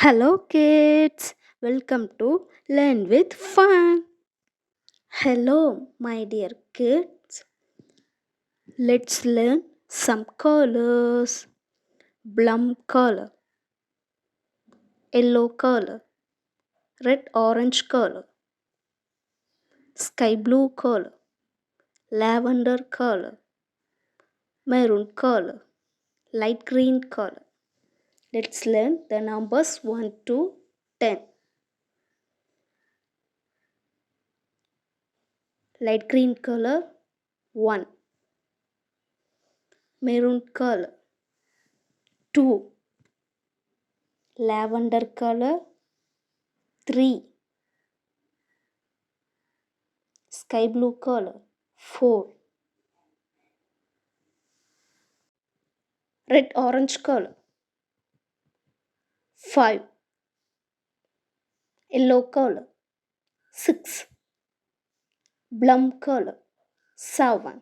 Hello, kids. Welcome to Learn with Fun. Hello, my dear kids. Let's learn some colors. Plum color, yellow color, red orange color, sky blue color, lavender color, maroon color, light green color. Let's learn the numbers 1 to 10. Light green color 1, maroon color 2, lavender color 3, sky blue color 4, red orange color 5, yellow color 6, plum color 7,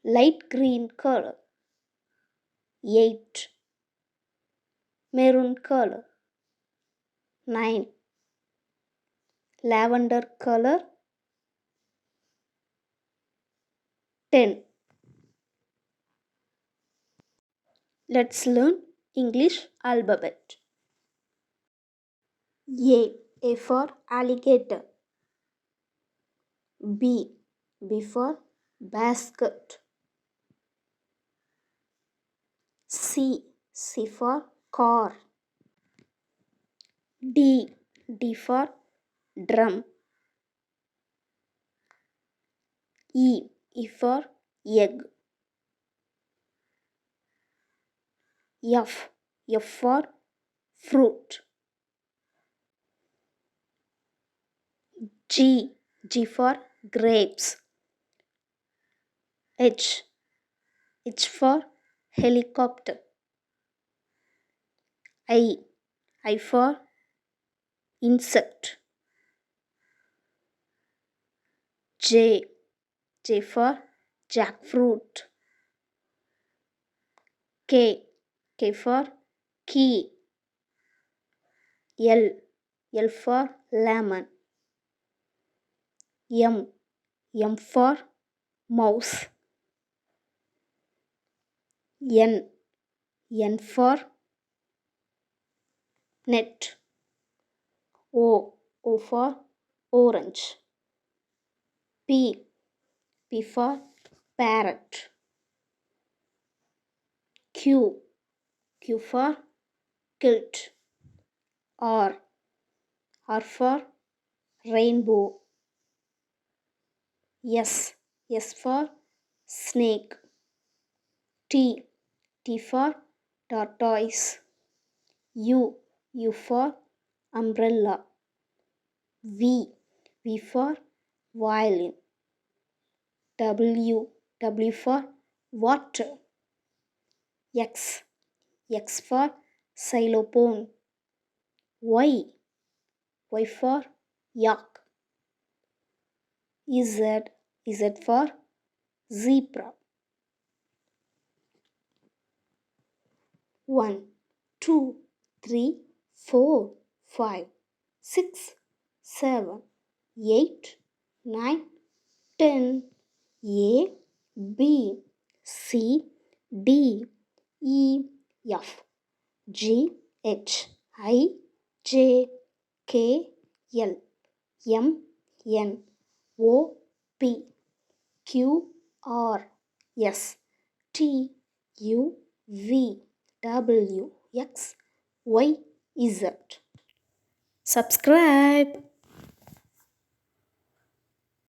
light green color 8, maroon color 9, lavender color 10. Let's learn English alphabet. A for alligator. B for basket. C for car. D for drum. E for egg. F for fruit. G for grapes. H for helicopter. I for insect. J for jackfruit. K for key. L for lemon. M for mouse. N for net. O for orange. P for parrot. Q for quilt. R for rainbow. S for snake. T for tortoise. U for umbrella. V for violin. W for water. X for xylophone. Y for yak. Z for zebra. 1, 2, 3, 4, 5, 6, 7, 8, 9, 10. A, B, C, D, E, F, G, H, I, J, K, L, M, N, O, P, Q, R, S, T, U, V, W, X, Y, Z. Subscribe.